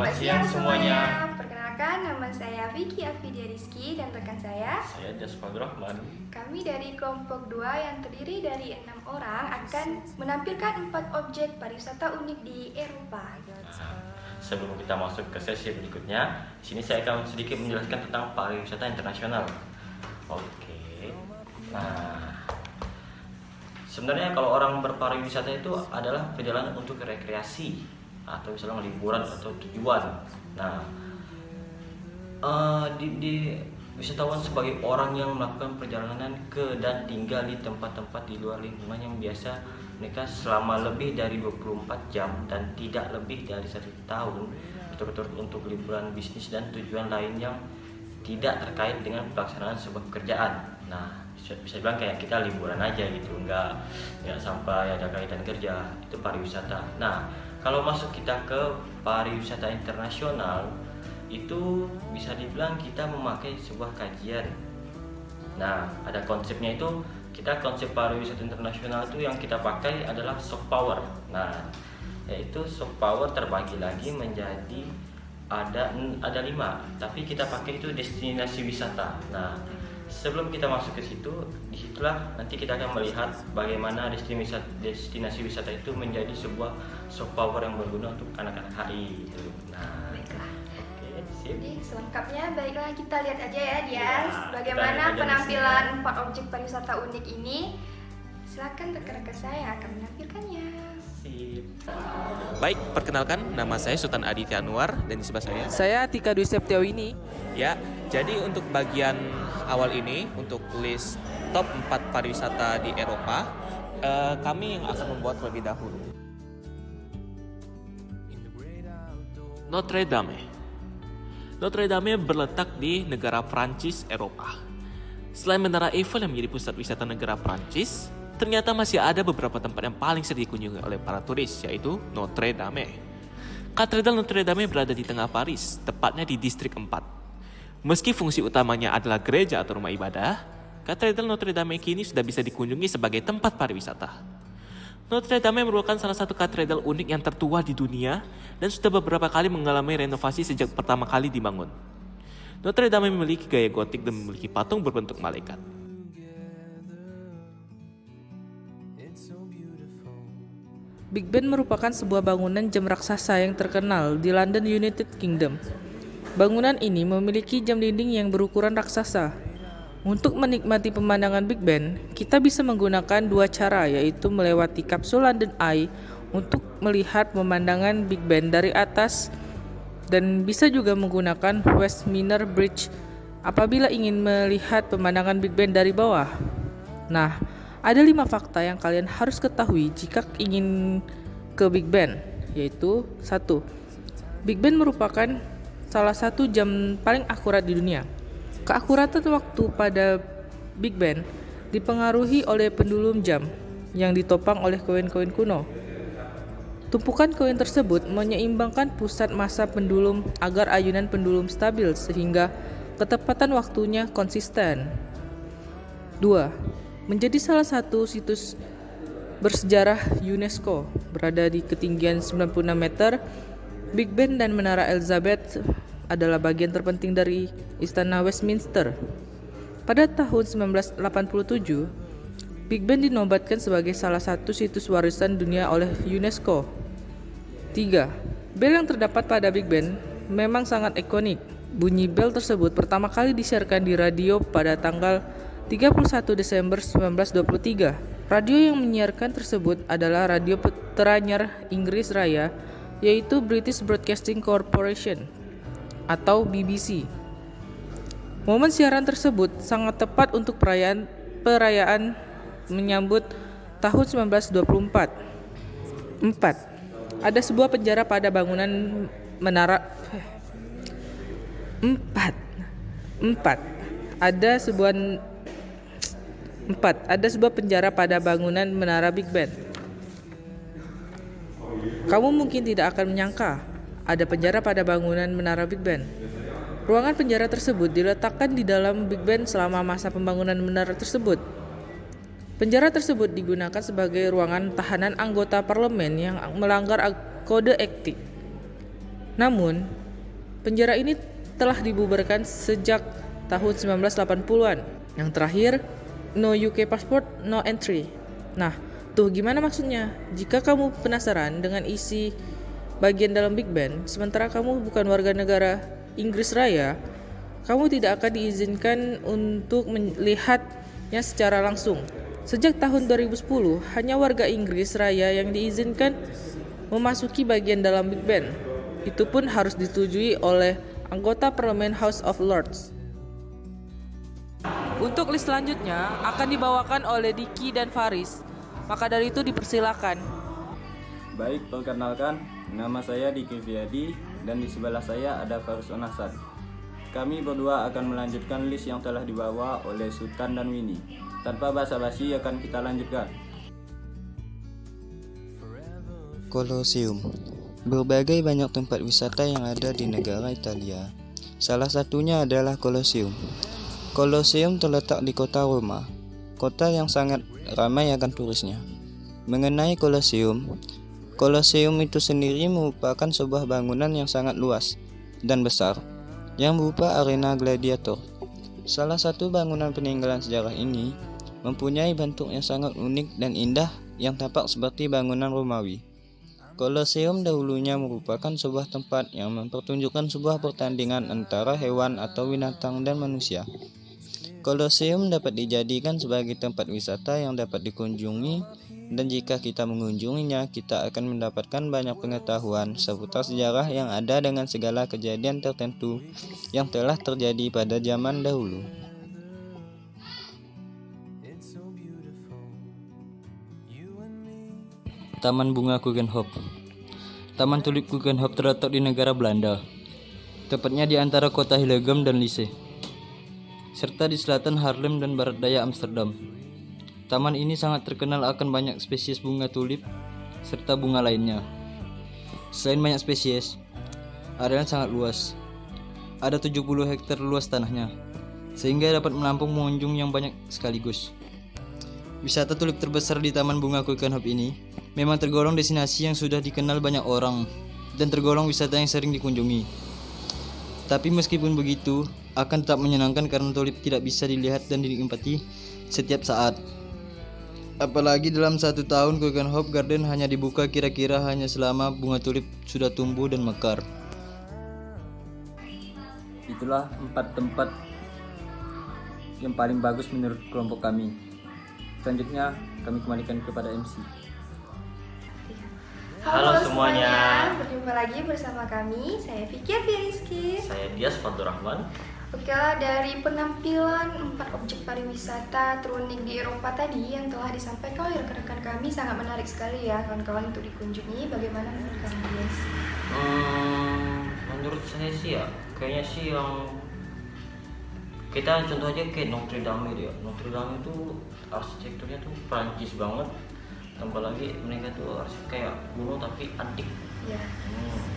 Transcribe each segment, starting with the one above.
Selamat siang semuanya. Perkenalkan, nama saya Vicky Afidia Rizky dan rekan saya Jasfar Rahman. Kami dari kelompok 2 yang terdiri dari 6 orang akan menampilkan 4 objek pariwisata unik di Eropa. Sebelum kita masuk ke sesi berikutnya, di sini saya akan sedikit menjelaskan tentang pariwisata internasional. Oke. Nah, sebenarnya kalau orang berpariwisata itu adalah perjalanan untuk rekreasi atau misalnya liburan atau tujuan. Nah, di wisatawan sebagai orang yang melakukan perjalanan ke dan tinggal di tempat-tempat di luar lingkungan yang biasa mereka selama lebih dari 24 jam dan tidak lebih dari 1 tahun, betul-betul untuk liburan bisnis dan tujuan lain yang tidak terkait dengan pelaksanaan sebuah pekerjaan. Nah, bisa bilang kayak kita liburan aja gitu, nggak sampai ada kaitan kerja, itu pariwisata. Nah, kalau masuk kita ke pariwisata internasional, itu bisa dibilang kita memakai sebuah kajian. Nah, ada konsepnya itu, konsep pariwisata internasional itu yang kita pakai adalah soft power. Nah, yaitu soft power terbagi lagi menjadi ada 5, tapi kita pakai itu destinasi wisata. Nah, sebelum kita masuk ke situ, disitulah nanti kita akan melihat bagaimana destinasi wisata itu menjadi sebuah soft power yang berguna untuk anak-anak HI gitu. Nah, Baiklah. Oke, sip. Jadi selengkapnya baiklah kita lihat aja ya Dias, Ya, bagaimana kita lihat aja penampilan 4 objek pariwisata unik ini. Silakan rekan-rekan saya yang akan menampilkannya. Sip. Baik, perkenalkan, nama saya Sultan Aditya Anwar dan di sebelah saya. Saya Tika Dwi Septiawini. Ya, jadi untuk bagian awal ini, untuk list top 4 pariwisata di Eropa, kami yang akan membuat terlebih dahulu. Notre Dame. Notre Dame berletak di negara Prancis, Eropa. Selain Menara Eiffel yang menjadi pusat wisata negara Prancis, ternyata masih ada beberapa tempat yang paling sering dikunjungi oleh para turis, yaitu Notre Dame. Katedral Notre Dame berada di tengah Paris, tepatnya di distrik 4. Meski fungsi utamanya adalah gereja atau rumah ibadah, Katedral Notre Dame kini sudah bisa dikunjungi sebagai tempat pariwisata. Notre Dame merupakan salah satu katedral unik yang tertua di dunia dan sudah beberapa kali mengalami renovasi sejak pertama kali dibangun. Notre Dame memiliki gaya gotik dan memiliki patung berbentuk malaikat. Big Ben merupakan sebuah bangunan jam raksasa yang terkenal di London, United Kingdom. Bangunan ini memiliki jam dinding yang berukuran raksasa. Untuk menikmati pemandangan Big Ben, kita bisa menggunakan 2 cara, yaitu melewati kapsul London Eye untuk melihat pemandangan Big Ben dari atas dan bisa juga menggunakan Westminster Bridge apabila ingin melihat pemandangan Big Ben dari bawah. Nah, ada 5 fakta yang kalian harus ketahui jika ingin ke Big Ben, yaitu 1. Big Ben merupakan salah satu jam paling akurat di dunia. Keakuratan waktu pada Big Ben dipengaruhi oleh pendulum jam yang ditopang oleh koin-koin kuno. Tumpukan koin tersebut menyeimbangkan pusat massa pendulum agar ayunan pendulum stabil sehingga ketepatan waktunya konsisten. 2. Menjadi salah satu situs bersejarah UNESCO, berada di ketinggian 96 meter, Big Ben dan Menara Elizabeth adalah bagian terpenting dari Istana Westminster. Pada tahun 1987, Big Ben dinobatkan sebagai salah satu situs warisan dunia oleh UNESCO. 3. Bel yang terdapat pada Big Ben memang sangat ikonik. Bunyi bel tersebut pertama kali disiarkan di radio pada tanggal 31 Desember 1923. Radio yang menyiarkan tersebut adalah radio teranyar Inggris Raya, yaitu British Broadcasting Corporation atau BBC. Momen siaran tersebut sangat tepat untuk perayaan menyambut tahun 1924. 4. Ada sebuah penjara pada bangunan menara 4. Ada sebuah penjara pada bangunan menara Big Ben. Kamu mungkin tidak akan menyangka ada penjara pada bangunan menara Big Ben. Ruangan penjara tersebut diletakkan di dalam Big Ben selama masa pembangunan menara tersebut. Penjara tersebut digunakan sebagai ruangan tahanan anggota parlemen yang melanggar kode etik. Namun, penjara ini telah dibubarkan sejak tahun 1980-an. Yang terakhir, no UK passport, no entry. Nah, tuh gimana maksudnya? Jika kamu penasaran dengan isi bagian dalam Big Ben, sementara kamu bukan warga negara Inggris Raya, kamu tidak akan diizinkan untuk melihatnya secara langsung. Sejak tahun 2010, hanya warga Inggris Raya yang diizinkan memasuki bagian dalam Big Ben. Itu pun harus disetujui oleh anggota parlemen House of Lords. Untuk list selanjutnya akan dibawakan oleh Diki dan Faris. Maka dari itu dipersilakan. Baik, perkenalkan, nama saya Diki Fiadi dan di sebelah saya ada Faris Onasan. Kami berdua akan melanjutkan list yang telah dibawa oleh Sultan dan Winnie. Tanpa basa-basi akan kita lanjutkan. Colosseum. Berbagai banyak tempat wisata yang ada di negara Italia. Salah satunya adalah Colosseum. Colosseum terletak di kota Roma, kota yang sangat ramai akan turisnya. Mengenai Colosseum, Colosseum itu sendiri merupakan sebuah bangunan yang sangat luas dan besar, yang berupa arena gladiator. Salah satu bangunan peninggalan sejarah ini mempunyai bentuk yang sangat unik dan indah yang tampak seperti bangunan Romawi. Colosseum dahulunya merupakan sebuah tempat yang mempertunjukkan sebuah pertandingan antara hewan atau binatang dan manusia. Colosseum dapat dijadikan sebagai tempat wisata yang dapat dikunjungi, dan jika kita mengunjunginya, kita akan mendapatkan banyak pengetahuan seputar sejarah yang ada dengan segala kejadian tertentu yang telah terjadi pada zaman dahulu. Taman Bunga Keukenhof. Taman Tulip Keukenhof terletak di negara Belanda, tepatnya di antara kota Hillegom dan Lisse, serta di selatan Haarlem dan barat daya Amsterdam. Taman ini sangat terkenal akan banyak spesies bunga tulip serta bunga lainnya. Selain banyak spesies, areanya sangat luas. Ada 70 hektar luas tanahnya, sehingga dapat menampung pengunjung yang banyak sekaligus. Wisata tulip terbesar di Taman Bunga Keukenhof ini memang tergolong destinasi yang sudah dikenal banyak orang dan tergolong wisata yang sering dikunjungi. Tapi meskipun begitu, akan tetap menyenangkan karena tulip tidak bisa dilihat dan dinikmati setiap saat. Apalagi dalam 1 tahun Keukenhof Garden hanya dibuka kira-kira hanya selama bunga tulip sudah tumbuh dan mekar. Itulah 4 tempat yang paling bagus menurut kelompok kami. Selanjutnya kami kembalikan kepada MC. Halo semuanya. Berjumpa lagi bersama kami. Saya Vicky Rizky. Saya Dias Fatur Rahman. Oke lah, dari penampilan 4 objek pariwisata terunik di Eropa tadi yang telah disampaikan oleh rekan-rekan kami sangat menarik sekali ya kawan-kawan untuk dikunjungi. Bagaimana menurut kalian, Dias? Menurut saya sih ya, kayaknya sih yang kita contoh aja kayak Notre Dame ya. Notre Dame itu arsitekturnya tuh Prancis banget. Tambah lagi mereka tuh arsitek kayak kuno tapi antik. Ya,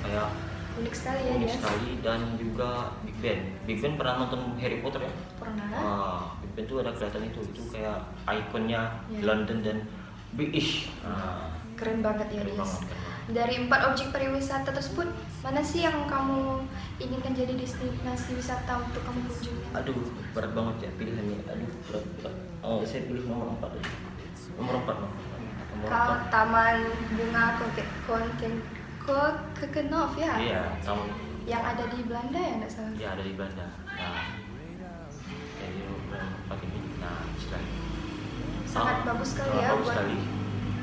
Kayak unik sekali ya, unik Dias. sekali. Dan juga Big Ben. Big Ben pernah nonton Harry Potter ya? Pernah. Big Ben tuh ada kelihatan itu kayak ikonnya Ya. London dan British. Keren banget ya, Keren Dias. banget, keren banget. Dari 4 objek pariwisata tersebut, mana sih yang kamu inginkan jadi destinasi wisata untuk kamu kunjungi? Aduh, berat banget ya pilihannya. Aduh, berat. Saya pilih nomor 4 aja. Nomor 4 loh. Nomor Kalau 4. Taman Bunga Keukenhof ya? Iya, taman. Yang ada di Belanda ya, nggak salah? Iya, ada di Belanda. Nah, jadi nomor 4 ini. Nah, sekali. Sangat bagus sekali ya Bagus buat sekali.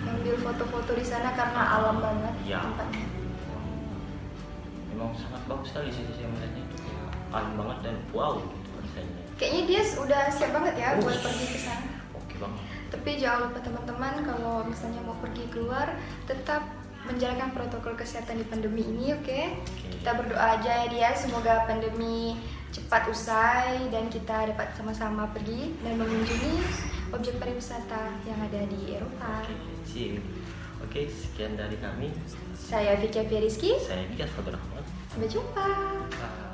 ambil foto-foto di sana karena alam banget Iya. tempatnya. Memang sangat bagus sekali sih saya melihatnya itu kayak alam banget dan wow gitu rasanya. Kayaknya dia udah siap banget ya buat pergi ke sana. Oke banget. Tapi jangan lupa teman-teman kalau misalnya mau pergi keluar tetap menjalankan protokol kesehatan di pandemi ini, oke? Kita berdoa aja ya dia, semoga pandemi cepat usai dan kita dapat sama-sama pergi dan mengunjungi objek pariwisata yang ada di Eropa. Oke, sekian dari kami. Saya Vicky Rizky. Saya Dias Fatur Rahman. Sampai jumpa. Bye.